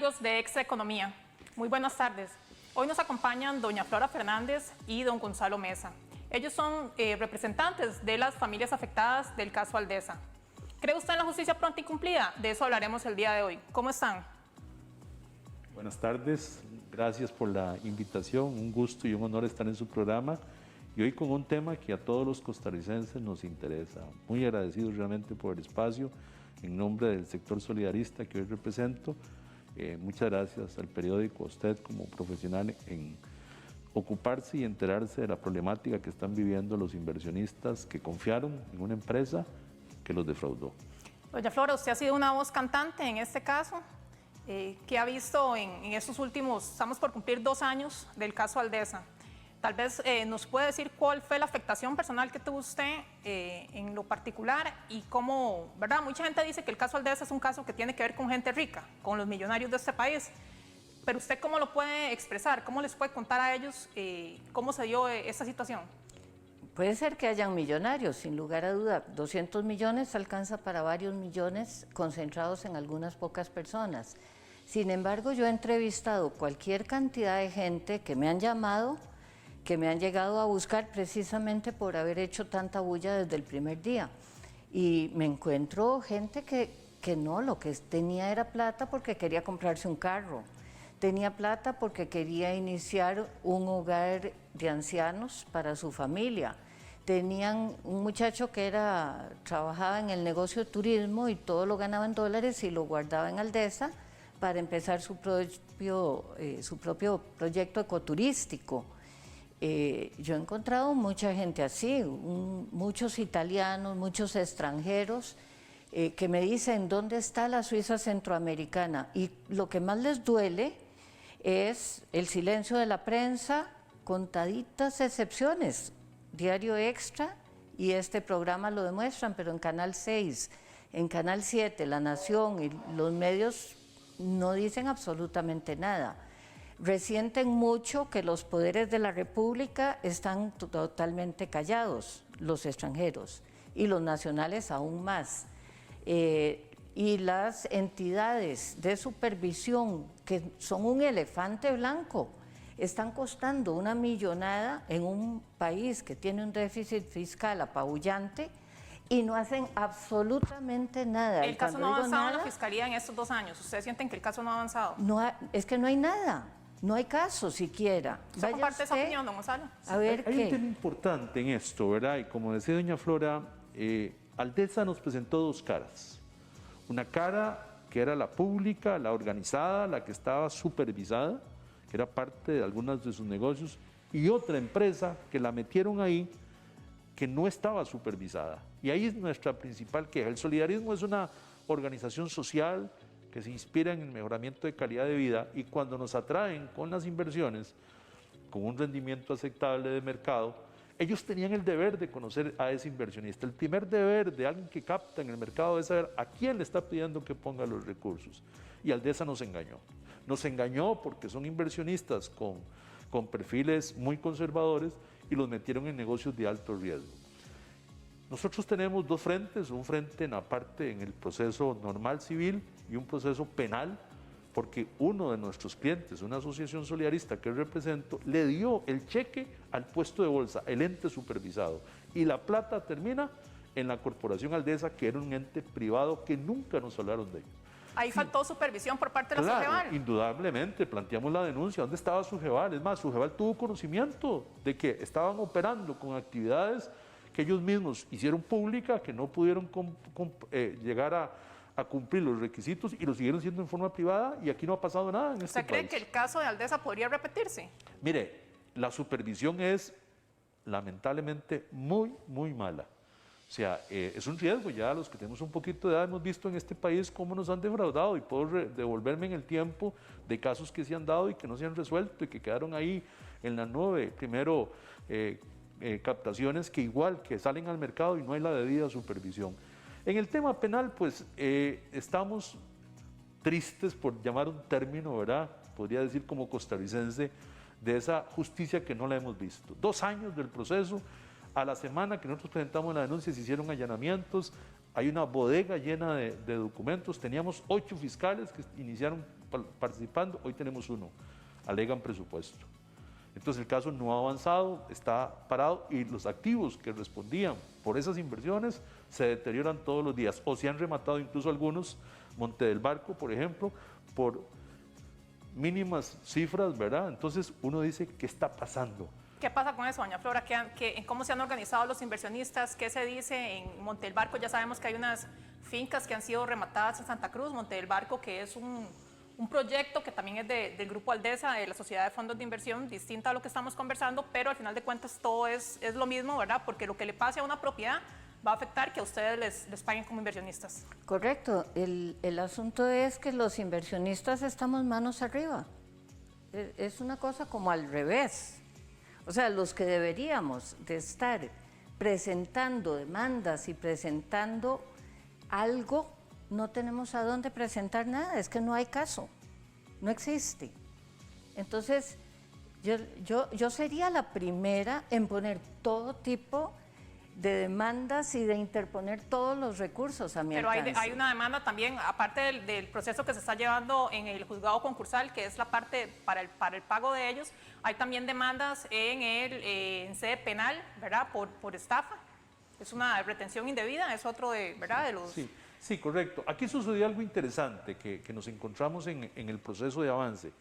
amigos de Extra Economía? Muy buenas tardes. Hoy nos acompañan doña Flora Fernández y don Gonzalo Mesa. Ellos son representantes de las familias afectadas del caso Aldesa. ¿Cree usted en la justicia pronta y cumplida? De eso hablaremos el día de hoy. ¿Cómo están? Buenas tardes, gracias por la invitación, un gusto y un honor estar en su programa y hoy con un tema que a todos los costarricenses nos interesa. Muy agradecidos realmente por el espacio en nombre del sector solidarista que hoy represento. Muchas gracias al periódico, a usted como profesional en ocuparse y enterarse de la problemática que están viviendo los inversionistas que confiaron en una empresa que los defraudó. Doña Flora, usted ha sido una voz cantante en este caso. ¿Qué ha visto en estos últimos, estamos por cumplir 2 años del caso Aldesa? Tal vez nos puede decir cuál fue la afectación personal que tuvo usted en lo particular y cómo, ¿verdad? Mucha gente dice que el caso Aldesa es un caso que tiene que ver con gente rica, con los millonarios de este país, pero ¿usted cómo lo puede expresar? ¿Cómo les puede contar a ellos cómo se dio esta situación? Puede ser que hayan millonarios, sin lugar a duda. 200 millones alcanza para varios millones concentrados en algunas pocas personas. Sin embargo, yo he entrevistado cualquier cantidad de gente que me han llamado, que me han llegado a buscar precisamente por haber hecho tanta bulla desde el primer día. Y me encuentro gente que no, lo que tenía era plata porque quería comprarse un carro. Tenía plata porque quería iniciar un hogar de ancianos para su familia. Tenían un muchacho que trabajaba en el negocio de turismo y todo lo ganaba en dólares y lo guardaba en Aldesa para empezar su propio proyecto ecoturístico. Yo he encontrado mucha gente así, muchos italianos, muchos extranjeros, que me dicen, ¿dónde está la Suiza centroamericana? Y lo que más les duele es el silencio de la prensa, contaditas excepciones. Diario Extra y este programa lo demuestran, pero en Canal 6, en Canal 7, La Nación y los medios no dicen absolutamente nada. Resienten mucho que los poderes de la República están totalmente callados, los extranjeros, y los nacionales aún más. Y las entidades de supervisión, que son un elefante blanco, están costando una millonada en un país que tiene un déficit fiscal apabullante y no hacen absolutamente nada. ¿El caso no ha avanzado en la Fiscalía en estos 2 años? ¿Ustedes sienten que el caso no ha avanzado? No, es que no hay nada. No hay caso siquiera. ¿Usted comparte esa opinión, don Gonzalo? A ver, hay un tema importante en esto, ¿verdad? Y como decía doña Flora, Aldesa nos presentó 2 caras. Una cara que era la pública, la organizada, la que estaba supervisada, que era parte de algunos de sus negocios, y otra empresa que la metieron ahí, que no estaba supervisada. Y ahí es nuestra principal queja. El solidarismo es una organización social que se inspira en el mejoramiento de calidad de vida y cuando nos atraen con las inversiones, con un rendimiento aceptable de mercado, ellos tenían el deber de conocer a ese inversionista. El primer deber de alguien que capta en el mercado es saber a quién le está pidiendo que ponga los recursos. Y Aldesa nos engañó. Nos engañó porque son inversionistas con perfiles muy conservadores y los metieron en negocios de alto riesgo. Nosotros tenemos 2 frentes, un frente en el proceso normal civil y un proceso penal, porque uno de nuestros clientes, una asociación solidarista que represento, le dio el cheque al puesto de bolsa, el ente supervisado, y la plata termina en la Corporación Aldesa, que era un ente privado que nunca nos hablaron de ello. Ahí faltó supervisión por parte de la SUGEVAL. Indudablemente, planteamos la denuncia. ¿Dónde estaba SUGEVAL? Es más, SUGEVAL tuvo conocimiento de que estaban operando con actividades que ellos mismos hicieron pública, que no pudieron llegar a cumplir los requisitos y lo siguieron haciendo en forma privada y aquí no ha pasado nada en este país. ¿Usted cree que el caso de Aldesa podría repetirse? Mire, la supervisión es lamentablemente muy, muy mala. O sea, es un riesgo. Ya los que tenemos un poquito de edad hemos visto en este país cómo nos han defraudado y puedo devolverme en el tiempo de casos que se han dado y que no se han resuelto y que quedaron ahí en la nube. Primero, captaciones que igual que salen al mercado y no hay la debida supervisión. En el tema penal, pues estamos tristes, por llamar un término, ¿verdad? Podría decir como costarricense, de esa justicia que no la hemos visto. 2 años del proceso, a la semana que nosotros presentamos la denuncia se hicieron allanamientos, hay una bodega llena de documentos, teníamos 8 fiscales que iniciaron participando, hoy tenemos uno, alegan presupuesto. Entonces el caso no ha avanzado, está parado y los activos que respondían por esas inversiones se deterioran todos los días o se han rematado incluso algunos, Monte del Barco, por ejemplo, por mínimas cifras, ¿verdad? Entonces uno dice, ¿qué está pasando? ¿Qué pasa con eso, doña Flora? ¿Cómo se han organizado los inversionistas? ¿Qué se dice en Monte del Barco? Ya sabemos que hay unas fincas que han sido rematadas en Santa Cruz, Monte del Barco, que es un proyecto que también es del Grupo Aldesa, de la Sociedad de Fondos de Inversión, distinta a lo que estamos conversando, pero al final de cuentas todo es lo mismo, ¿verdad? Porque lo que le pase a una propiedad va a afectar que a ustedes les paguen como inversionistas. Correcto. El asunto es que los inversionistas estamos manos arriba. Es una cosa como al revés. O sea, los que deberíamos de estar presentando demandas y presentando algo, no tenemos a dónde presentar nada, es que no hay caso, no existe. Entonces, yo sería la primera en poner todo tipo de demandas y de interponer todos los recursos a mi alcance. Pero hay una demanda también, aparte del proceso que se está llevando en el juzgado concursal, que es la parte para el pago de ellos, hay también demandas en sede penal, ¿verdad? Por estafa. Es una retención indebida, es otro ¿verdad? De los... Sí, correcto. Aquí sucedió algo interesante que nos encontramos en el proceso de avance.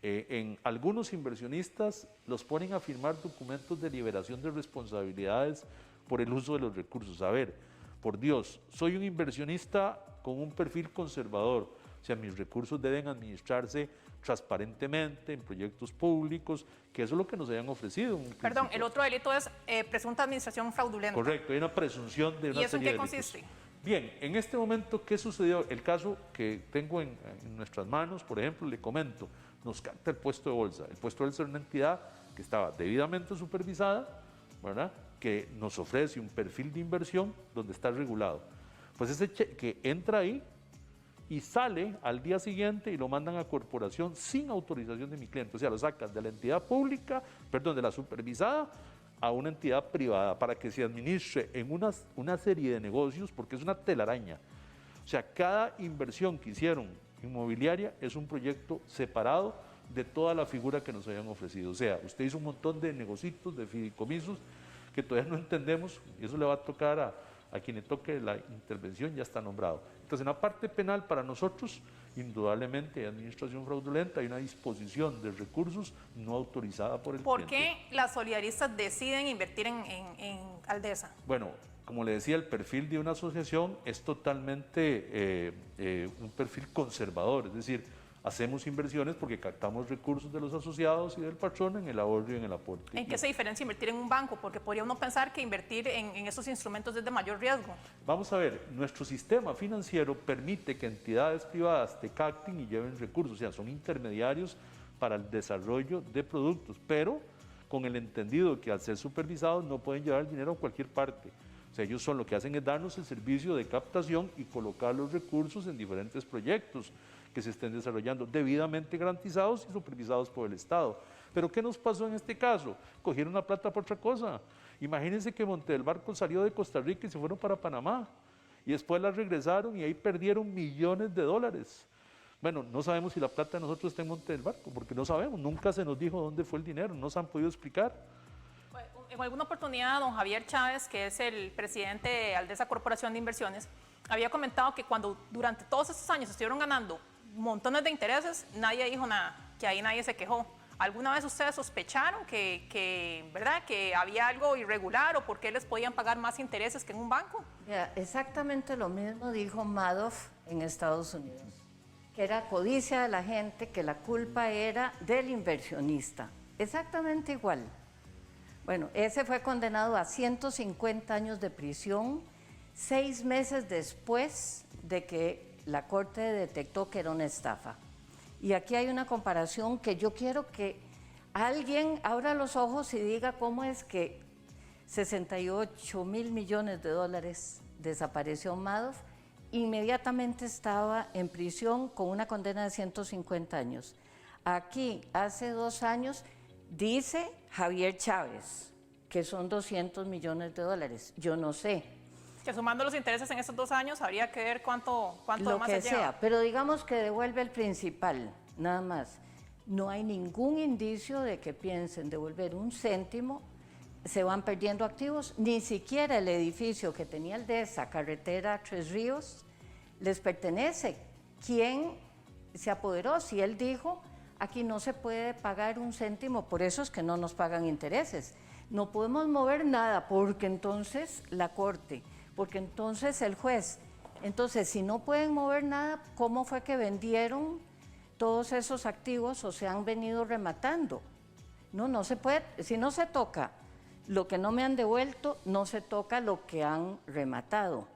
En algunos inversionistas los ponen a firmar documentos de liberación de responsabilidades por el uso de los recursos. A ver, por Dios, soy un inversionista con un perfil conservador, o sea, mis recursos deben administrarse transparentemente en proyectos públicos, que eso es lo que nos hayan ofrecido. Perdón, el otro delito es presunta administración fraudulenta. Correcto, hay una presunción de una serie de delitos. ¿Y eso en qué consiste? Bien, en este momento, ¿qué sucedió? El caso que tengo en nuestras manos, por ejemplo, le comento, nos capta el puesto de bolsa. El puesto de bolsa es una entidad que estaba debidamente supervisada, ¿verdad? Que nos ofrece un perfil de inversión donde está regulado. Pues ese cheque entra ahí y sale al día siguiente y lo mandan a corporación sin autorización de mi cliente. O sea, lo sacan de la entidad pública, perdón, de la supervisada, a una entidad privada para que se administre en una serie de negocios, porque es una telaraña. O sea, cada inversión que hicieron inmobiliaria es un proyecto separado de toda la figura que nos hayan ofrecido. O sea, usted hizo un montón de negocios, de fideicomisos, que todavía no entendemos, y eso le va a tocar a quien le toque la intervención, ya está nombrado. Entonces, en la parte penal, para nosotros, indudablemente hay administración fraudulenta, hay una disposición de recursos no autorizada por el ¿Por cliente. qué las solidaristas deciden invertir en Aldesa? Bueno, como le decía, el perfil de una asociación es totalmente un perfil conservador, es decir, hacemos inversiones porque captamos recursos de los asociados y del patrón en el ahorro y en el aporte. ¿En qué se diferencia invertir en un banco? Porque podría uno pensar que invertir en esos instrumentos es de mayor riesgo. Vamos a ver, nuestro sistema financiero permite que entidades privadas te capten y lleven recursos, o sea, son intermediarios para el desarrollo de productos, pero con el entendido que al ser supervisados no pueden llevar el dinero a cualquier parte. O sea, ellos lo que hacen es darnos el servicio de captación y colocar los recursos en diferentes proyectos que se estén desarrollando, debidamente garantizados y supervisados por el Estado. Pero ¿qué nos pasó en este caso? Cogieron la plata por otra cosa. Imagínense que Monte del Barco salió de Costa Rica y se fueron para Panamá. Y después la regresaron y ahí perdieron millones de dólares. Bueno, no sabemos si la plata de nosotros está en Monte del Barco, porque no sabemos, nunca se nos dijo dónde fue el dinero, no se han podido explicar. En alguna oportunidad, don Javier Chávez, que es el presidente de Aldesa Corporación de Inversiones, había comentado que cuando durante todos estos años estuvieron ganando montones de intereses, nadie dijo nada, que ahí nadie se quejó. ¿Alguna vez ustedes sospecharon ¿verdad? Que había algo irregular o por qué les podían pagar más intereses que en un banco? Mira, exactamente lo mismo dijo Madoff en Estados Unidos, que era codicia de la gente, que la culpa era del inversionista. Exactamente igual. Bueno, ese fue condenado a 150 años de prisión, 6 meses después de que la Corte detectó que era una estafa. Y aquí hay una comparación que yo quiero que alguien abra los ojos y diga cómo es que 68.000 millones de dólares desapareció Madoff, inmediatamente estaba en prisión con una condena de 150 años. Aquí, hace 2 años, dice Javier Chávez que son 200 millones de dólares. Yo no sé. Que sumando los intereses en estos 2 años, habría que ver cuánto Lo más que se lleva. sea, pero digamos que devuelve el principal, nada más. No hay ningún indicio de que piensen devolver un céntimo, se van perdiendo activos, ni siquiera el edificio que tenía el de esa carretera Tres Ríos les pertenece. ¿Quién se apoderó? Si él dijo, aquí no se puede pagar un céntimo, por eso es que no nos pagan intereses. No podemos mover nada, porque entonces la corte, porque entonces el juez. Entonces, si no pueden mover nada, ¿cómo fue que vendieron todos esos activos o se han venido rematando? No se puede, si no se toca lo que no me han devuelto, no se toca lo que han rematado.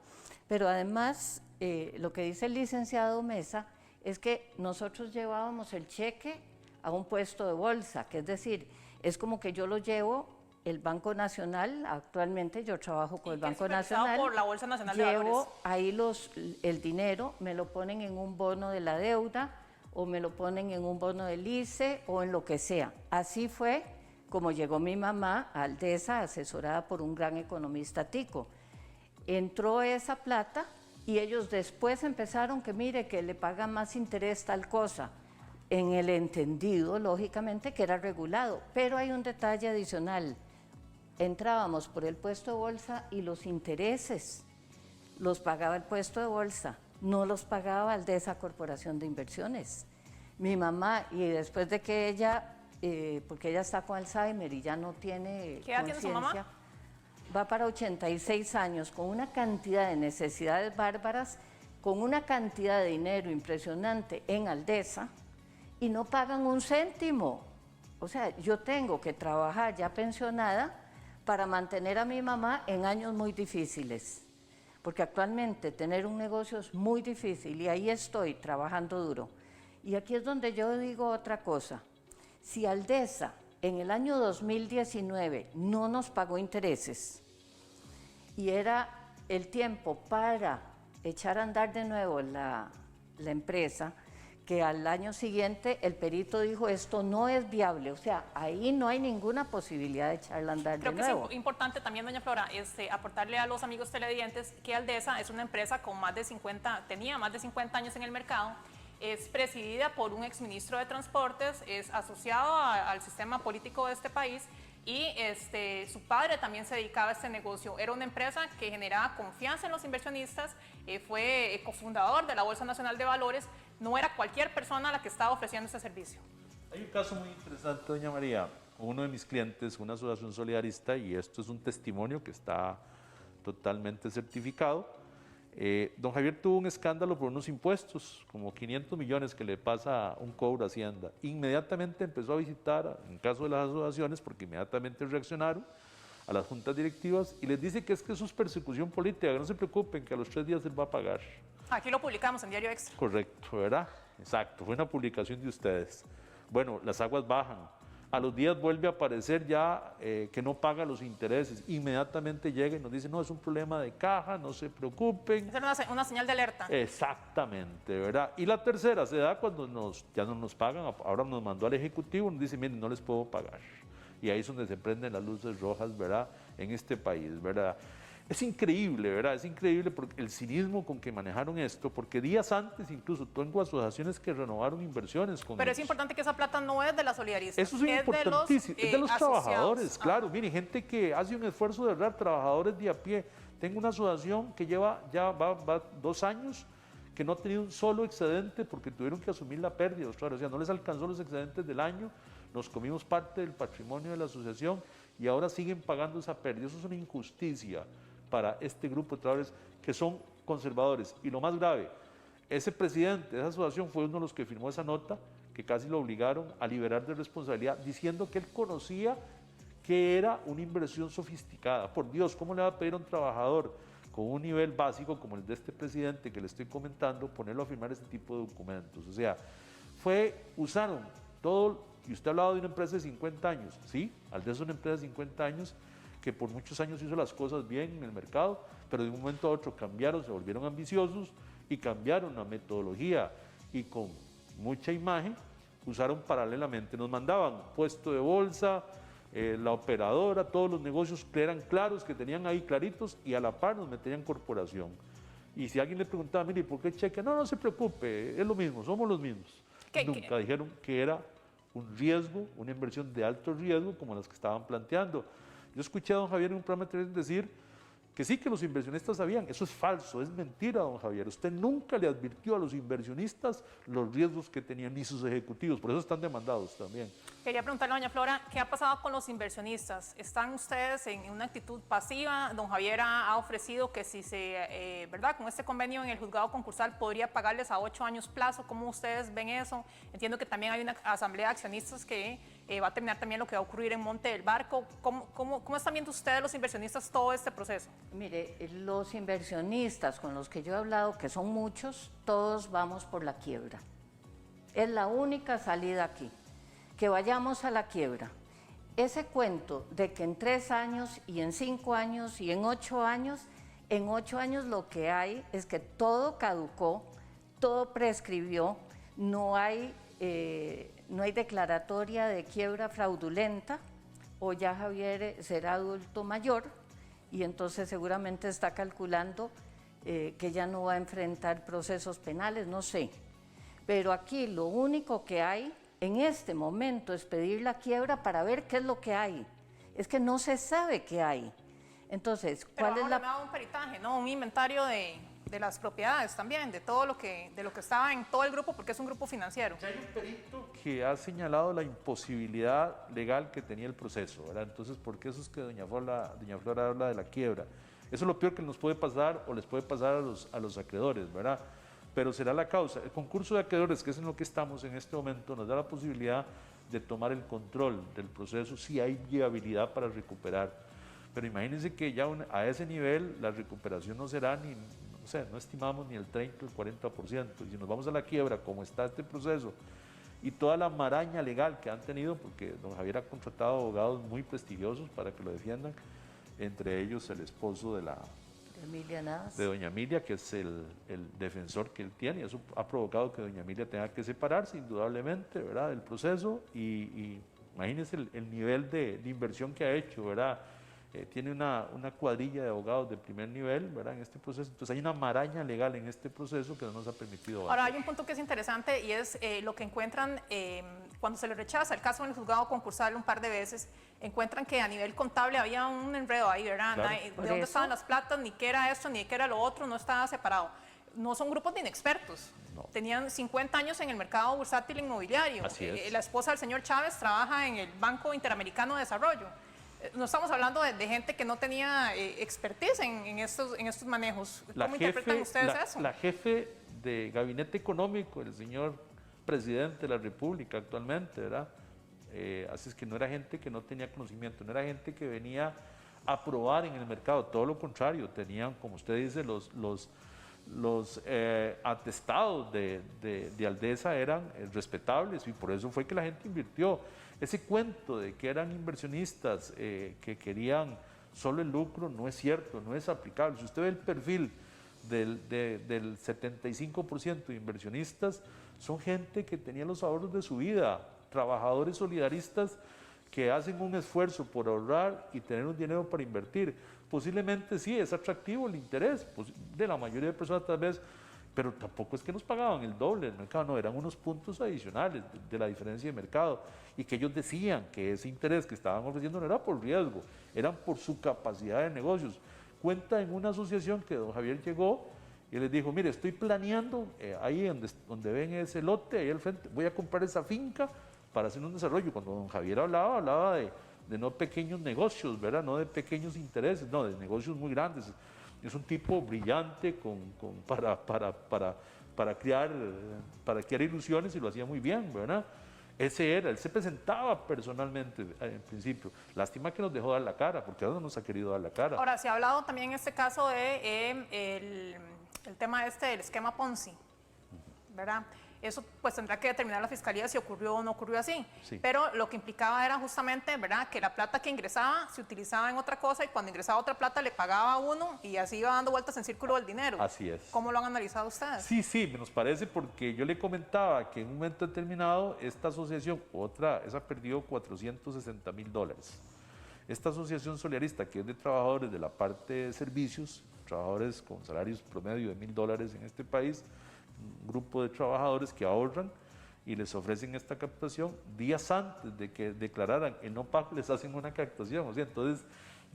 Pero además, lo que dice el licenciado Mesa es que nosotros llevábamos el cheque a un puesto de bolsa, que es decir, es como que yo lo llevo, el Banco Nacional, actualmente yo trabajo con el Banco Nacional, por la Bolsa Nacional de llevo Valores. ahí el dinero, me lo ponen en un bono de la deuda o me lo ponen en un bono del ICE o en lo que sea. Así fue como llegó mi mamá a Aldesa, asesorada por un gran economista tico. Entró esa plata y ellos después empezaron que mire que le pagan más interés tal cosa, en el entendido, lógicamente, que era regulado. Pero hay un detalle adicional. Entrábamos por el puesto de bolsa y los intereses los pagaba el puesto de bolsa, no los pagaba Aldesa Corporación de Inversiones. Mi mamá, y después de que ella, porque ella está con Alzheimer y ya no tiene ¿Qué edad tiene su mamá? conciencia, va para 86 años, con una cantidad de necesidades bárbaras, con una cantidad de dinero impresionante en Aldesa, y no pagan un céntimo. O sea, yo tengo que trabajar ya pensionada para mantener a mi mamá en años muy difíciles, porque actualmente tener un negocio es muy difícil y ahí estoy trabajando duro. Y aquí es donde yo digo otra cosa. Si Aldesa en el año 2019 no nos pagó intereses y era el tiempo para echar a andar de nuevo la empresa, que al año siguiente el perito dijo esto no es viable, o sea, ahí no hay ninguna posibilidad de echarla a andar Creo de que nuevo. es importante también, doña Flora, aportarle a los amigos televidentes que Aldesa es una empresa con tenía más de 50 años en el mercado, es presidida por un exministro de Transportes, es asociado al sistema político de este país y su padre también se dedicaba a este negocio. Era una empresa que generaba confianza en los inversionistas, fue cofundador de la Bolsa Nacional de Valores, no era cualquier persona la que estaba ofreciendo este servicio. Hay un caso muy interesante, doña María, uno de mis clientes, una asociación solidarista, y esto es un testimonio que está totalmente certificado. Don Javier tuvo un escándalo por unos impuestos, como 500 millones que le pasa un cobro a Hacienda. Inmediatamente empezó a visitar, en caso de las asociaciones, porque inmediatamente reaccionaron a las juntas directivas y les dice que eso es persecución política, que no se preocupen, que a los 3 días él va a pagar. Aquí lo publicamos en Diario Extra. Correcto, ¿verdad? Exacto, fue una publicación de ustedes. Bueno, las aguas bajan. A los días vuelve a aparecer ya que no paga los intereses. Inmediatamente llega y nos dice, no, es un problema de caja, no se preocupen. Esa era una señal de alerta. Exactamente, ¿verdad? Y la tercera se da cuando ya no nos pagan, ahora nos mandó al Ejecutivo, nos dice, miren, no les puedo pagar. Y ahí es donde se prenden las luces rojas, ¿verdad? En este país, ¿verdad? Es increíble, ¿verdad? Es increíble porque el cinismo con que manejaron esto, porque días antes incluso tengo asociaciones que renovaron inversiones con Pero ellos. es importante que esa plata no es de las solidaristas. Eso es importantísimo, es de los trabajadores, claro. Ah. Mire, gente que hace un esfuerzo de verdad, trabajadores de a pie. Tengo una asociación que ya va 2 años que no ha tenido un solo excedente porque tuvieron que asumir la pérdida. O sea, no les alcanzó los excedentes del año, nos comimos parte del patrimonio de la asociación y ahora siguen pagando esa pérdida. Eso es una injusticia para este grupo de trabajadores que son conservadores. Y lo más grave, ese presidente de esa asociación fue uno de los que firmó esa nota que casi lo obligaron a liberar de responsabilidad, diciendo que él conocía que era una inversión sofisticada. Por Dios, ¿cómo le va a pedir a un trabajador con un nivel básico como el de este presidente que le estoy comentando, ponerlo a firmar este tipo de documentos? O sea, usaron todo, y usted ha hablado de una empresa de 50 años, ¿sí? Aldesa es una empresa de 50 años que por muchos años hizo las cosas bien en el mercado, pero de un momento a otro cambiaron, se volvieron ambiciosos y cambiaron la metodología y con mucha imagen usaron paralelamente, nos mandaban puesto de bolsa, la operadora, todos los negocios que eran claros, que tenían ahí claritos, y a la par nos metían corporación. Y si alguien le preguntaba, mire, ¿por qué cheque? No, no se preocupe, es lo mismo, somos los mismos. Nunca dijeron que era un riesgo, una inversión de alto riesgo como las que estaban planteando. Yo escuché a don Javier en un programa de televisión decir que sí, que los inversionistas sabían. Eso es falso, es mentira, don Javier. Usted nunca le advirtió a los inversionistas los riesgos que tenían ni sus ejecutivos, por eso están demandados también. Quería preguntarle a doña Flora, ¿qué ha pasado con los inversionistas? ¿Están ustedes en una actitud pasiva? Don Javier ha ofrecido que si se, ¿verdad? Con este convenio en el juzgado concursal podría pagarles a 8 años plazo. ¿Cómo ustedes ven eso? Entiendo que también hay una asamblea de accionistas que va a terminar también lo que va a ocurrir en Monte del Barco. ¿Cómo están viendo ustedes, los inversionistas, todo este proceso? Mire, los inversionistas con los que yo he hablado, que son muchos, todos vamos por la quiebra. Es la única salida aquí, que vayamos a la quiebra. Ese cuento de que en 3 años y en 5 años y en 8 años, en 8 años lo que hay es que todo caducó, todo prescribió, no hay declaratoria de quiebra fraudulenta, o ya Javier será adulto mayor y entonces seguramente está calculando que ya no va a enfrentar procesos penales, no sé. Pero aquí lo único que hay en este momento es pedir la quiebra para ver qué es lo que hay. Es que no se sabe qué hay. Entonces, ¿cuál es la...? un peritaje, ¿no? Un inventario de las propiedades también, de todo lo que estaba en todo el grupo, porque es un grupo financiero. Ya hay un perito que ha señalado la imposibilidad legal que tenía el proceso, ¿verdad? Entonces, ¿por qué eso es que doña Flora habla de la quiebra? Eso es lo peor que nos puede pasar o les puede pasar a los acreedores, ¿verdad? Pero será la causa. El concurso de acreedores, que es en lo que estamos en este momento, nos da la posibilidad de tomar el control del proceso si hay viabilidad para recuperar. Pero imagínense que ya a ese nivel la recuperación no será ni, o sea, no estimamos ni el 30 o el 40%. Y si nos vamos a la quiebra, como está este proceso, y toda la maraña legal que han tenido, porque don Javier ha contratado abogados muy prestigiosos para que lo defiendan, entre ellos el esposo de doña Emilia, que es el defensor que él tiene, y eso ha provocado que doña Emilia tenga que separarse indudablemente, ¿verdad?, del proceso, y imagínense el nivel de inversión que ha hecho, ¿verdad? Tiene una cuadrilla de abogados de primer nivel, ¿verdad?, en este proceso. Entonces hay una maraña legal en este proceso que no nos ha permitido avanzar. Ahora hay un punto que es interesante y es lo que encuentran cuando se le rechaza el caso en el juzgado concursal un par de veces, encuentran que a nivel contable había un enredo ahí, ¿verdad? Claro. De dónde estaban las platas, ni qué era esto, ni qué era lo otro, no estaba separado. No son grupos de inexpertos. No. Tenían 50 años en el mercado bursátil inmobiliario. Así es. La esposa del señor Chávez trabaja en el Banco Interamericano de Desarrollo. No estamos hablando de gente que no tenía expertise en estos manejos. ¿Cómo interpretan ustedes eso? La jefe de gabinete económico, el señor presidente de la República actualmente, ¿verdad? Así es que no era gente que no tenía conocimiento, no era gente que venía a probar en el mercado, todo lo contrario, tenían, como usted dice, los atestados de Aldesa eran respetables, y por eso fue que la gente invirtió. Ese cuento de que eran inversionistas que querían solo el lucro no es cierto, no es aplicable. Si usted ve el perfil del 75% de inversionistas, son gente que tenía los ahorros de su vida, trabajadores solidaristas que hacen un esfuerzo por ahorrar y tener un dinero para invertir. Posiblemente sí, es atractivo el interés de la mayoría de personas tal vez, pero tampoco es que nos pagaban el doble del mercado, no, eran unos puntos adicionales de la diferencia de mercado, y que ellos decían que ese interés que estaban ofreciendo no era por riesgo, eran por su capacidad de negocios. Cuenta en una asociación que don Javier llegó y les dijo, mire, estoy planeando, ahí donde ven ese lote, ahí al frente, voy a comprar esa finca para hacer un desarrollo. Cuando don Javier hablaba de no pequeños negocios, ¿verdad? No de pequeños intereses, no, de negocios muy grandes. Es un tipo brillante para crear ilusiones, y lo hacía muy bien, ¿verdad? Ese era, él se presentaba personalmente en principio. Lástima que nos dejó dar la cara, porque ahora no nos ha querido dar la cara. Ahora, se ha hablado también en este caso de el tema del esquema Ponzi, ¿verdad? Eso pues tendrá que determinar la fiscalía si ocurrió o no ocurrió así. Sí. Pero lo que implicaba era justamente, ¿verdad?, que la plata que ingresaba se utilizaba en otra cosa y cuando ingresaba otra plata le pagaba a uno y así iba dando vueltas en círculo del dinero. Así es. ¿Cómo lo han analizado ustedes? Sí, sí, nos parece porque yo le comentaba que en un momento determinado esta asociación, esa perdió $460,000. Esta asociación solidarista, que es de trabajadores de la parte de servicios, trabajadores con salarios promedio de $1,000 en este país, un grupo de trabajadores que ahorran y les ofrecen esta captación días antes de que declararan el no pago, les hacen una captación. O sea, entonces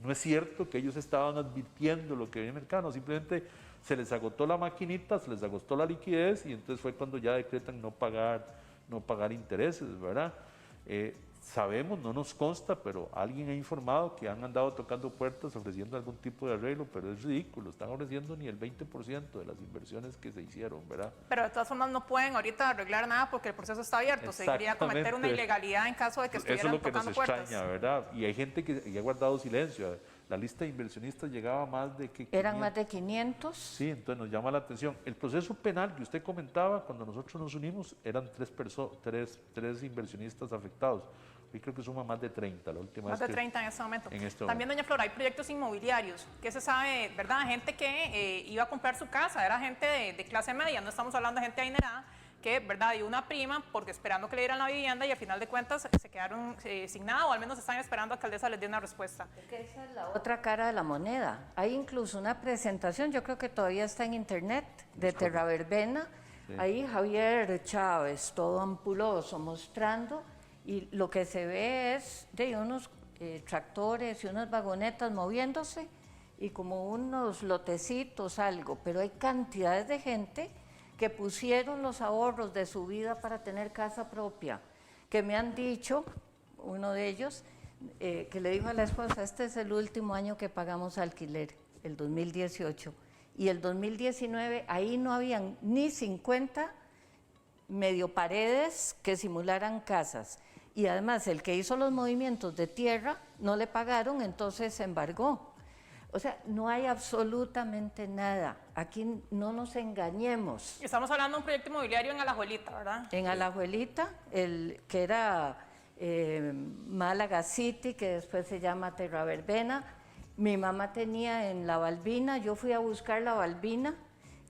no es cierto que ellos estaban advirtiendo lo que había en el mercado, simplemente se les agotó la maquinita, se les agotó la liquidez y entonces fue cuando ya decretan no pagar intereses, ¿verdad? Sabemos, no nos consta, pero alguien ha informado que han andado tocando puertas ofreciendo algún tipo de arreglo, pero es ridículo, están ofreciendo ni el 20% de las inversiones que se hicieron, ¿verdad? Pero de todas formas no pueden ahorita arreglar nada porque el proceso está abierto. Seguiría cometer una ilegalidad en caso de que estuvieran Eso es lo que tocando nos puertas. extraña, ¿verdad? Y hay gente que ha guardado silencio. La lista de inversionistas llegaba a más de que 500. Eran más de 500. Sí, entonces nos llama la atención. El proceso penal que usted comentaba, cuando nosotros nos unimos, eran tres inversionistas afectados. Hoy creo que suma más de 30 la última Más vez de 30 en este momento. En este También, doña Flora, hay proyectos inmobiliarios. ¿Qué se sabe, verdad? Gente que iba a comprar su casa, era gente de clase media, no estamos hablando de gente adinerada, que, verdad, dio una prima porque esperando que le dieran la vivienda y al final de cuentas se quedaron sin nada o al menos están esperando a que la alcaldesa les dé una respuesta. Es que esa es la otra cara de la moneda. Hay incluso una presentación, yo creo que todavía está en internet, de Terraverbena. Sí. Ahí Javier Chávez, todo ampuloso, mostrando, y lo que se ve es de unos tractores y unas vagonetas moviéndose y como unos lotecitos, algo, pero hay cantidades de gente que pusieron los ahorros de su vida para tener casa propia, que me han dicho, uno de ellos, que le dijo a la esposa, este es el último año que pagamos alquiler, el 2018, y el 2019 ahí no habían ni 50 medio paredes que simularan casas, y además el que hizo los movimientos de tierra no le pagaron, entonces se embargó. O sea, no hay absolutamente nada. Aquí no nos engañemos. Estamos hablando de un proyecto inmobiliario en Alajuelita, ¿verdad? En Alajuelita, que era Málaga City, que después se llama Terraverbena. Mi mamá tenía en La Balbina, yo fui a buscar La Balbina,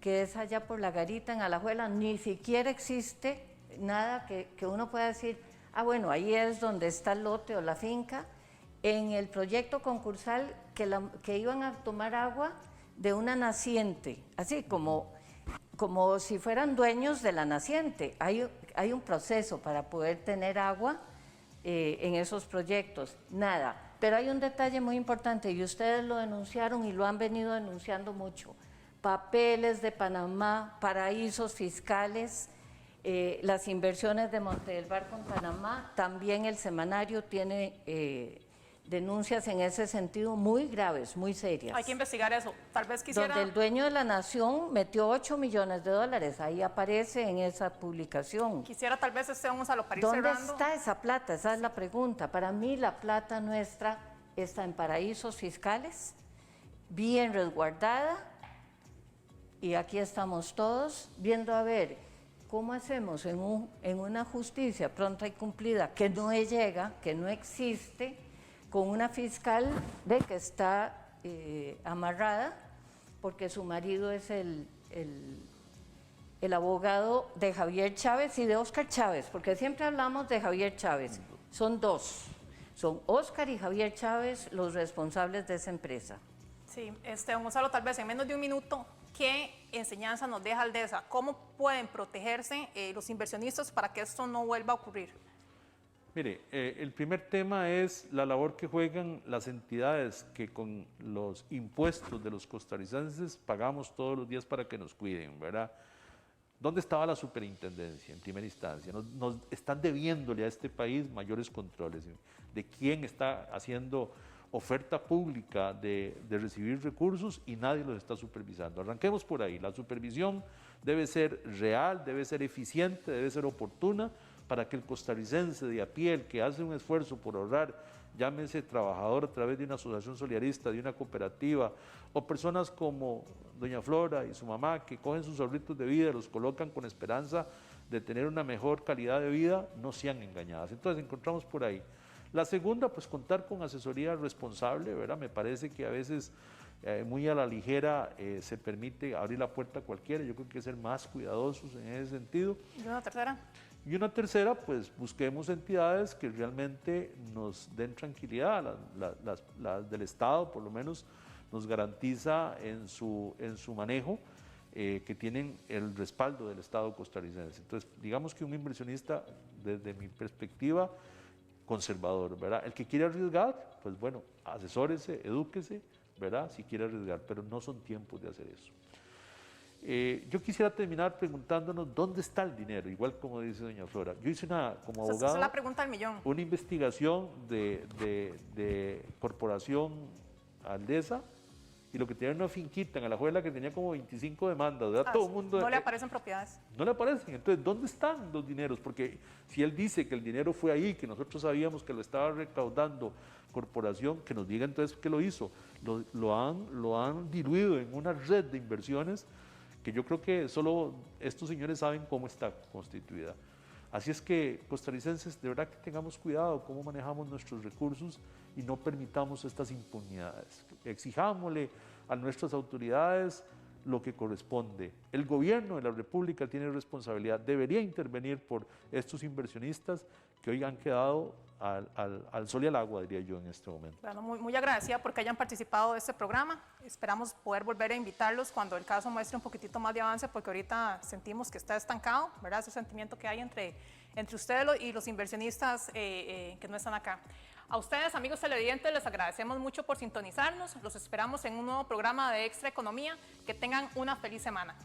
que es allá por La Garita, en Alajuela. Ni siquiera existe nada que uno pueda decir, ah, bueno, ahí es donde está el lote o la finca. En el proyecto concursal que iban a tomar agua de una naciente, así como si fueran dueños de la naciente. Hay un proceso para poder tener agua en esos proyectos, nada. Pero hay un detalle muy importante y ustedes lo denunciaron y lo han venido denunciando mucho. Papeles de Panamá, paraísos fiscales, las inversiones de Monte del Barco en Panamá, también el semanario tiene denuncias en ese sentido muy graves, muy serias. Hay que investigar eso. Tal vez quisiera... Donde el dueño de la nación metió $8 millones, ahí aparece en esa publicación. Quisiera tal vez Gonzalo, para ir ¿Dónde cerrando. está esa plata? Esa es la pregunta. Para mí la plata nuestra está en paraísos fiscales, bien resguardada, y aquí estamos todos viendo a ver cómo hacemos en una justicia pronta y cumplida que no llega, que no existe, con una fiscal que está amarrada porque su marido es el abogado de Javier Chávez y de Óscar Chávez, porque siempre hablamos de Javier Chávez, son dos, son Óscar y Javier Chávez los responsables de esa empresa. Sí, don Gonzalo, tal vez en menos de un minuto, ¿qué enseñanza nos deja Aldesa? ¿Cómo pueden protegerse los inversionistas para que esto no vuelva a ocurrir? Mire, el primer tema es la labor que juegan las entidades que con los impuestos de los costarricenses pagamos todos los días para que nos cuiden, ¿verdad? ¿Dónde estaba la superintendencia en primera instancia? Nos están debiéndole a este país mayores controles de quién está haciendo oferta pública de recibir recursos y nadie los está supervisando. Arranquemos por ahí. La supervisión debe ser real, debe ser eficiente, debe ser oportuna para que el costarricense de a pie, el que hace un esfuerzo por ahorrar, llámese trabajador a través de una asociación solidarista, de una cooperativa, o personas como doña Flora y su mamá que cogen sus ahorritos de vida, los colocan con esperanza de tener una mejor calidad de vida, no sean engañadas. Entonces encontramos por ahí. La segunda, pues contar con asesoría responsable, ¿verdad? Me parece que a veces muy a la ligera se permite abrir la puerta a cualquiera. Yo creo que hay que ser más cuidadosos en ese sentido. ¿Y una tercera? Y una tercera, pues busquemos entidades que realmente nos den tranquilidad. Las del Estado, por lo menos, nos garantiza en su manejo que tienen el respaldo del Estado costarricense. Entonces, digamos que un inversionista, desde mi perspectiva, conservador, ¿verdad? El que quiere arriesgar, pues bueno, asesórese, edúquese, ¿verdad? Si quiere arriesgar, pero no son tiempos de hacer eso. Yo quisiera terminar preguntándonos dónde está el dinero, igual como dice doña Flora. Yo hice como abogado, Esa es la pregunta del millón. una investigación de Corporación Aldesa, y lo que tenía una finquita en Alajuela que tenía como 25 demandas, ¿verdad? Todo el mundo... No le aparecen propiedades. No le aparecen. Entonces, ¿dónde están los dineros? Porque si él dice que el dinero fue ahí, que nosotros sabíamos que lo estaba recaudando Corporación, que nos diga entonces que lo hizo. Lo han diluido en una red de inversiones que yo creo que solo estos señores saben cómo está constituida. Así es que, costarricenses, de verdad que tengamos cuidado cómo manejamos nuestros recursos y no permitamos estas impunidades. Exijámosle a nuestras autoridades lo que corresponde. El gobierno de la República tiene responsabilidad, debería intervenir por estos inversionistas que hoy han quedado al sol y al agua, diría yo, en este momento. Bueno, muy agradecida porque hayan participado de este programa. Esperamos poder volver a invitarlos cuando el caso muestre un poquitito más de avance, porque ahorita sentimos que está estancado, ¿verdad? Ese sentimiento que hay entre ustedes y los inversionistas que no están acá. A ustedes, amigos televidentes, les agradecemos mucho por sintonizarnos. Los esperamos en un nuevo programa de Extra Economía. Que tengan una feliz semana.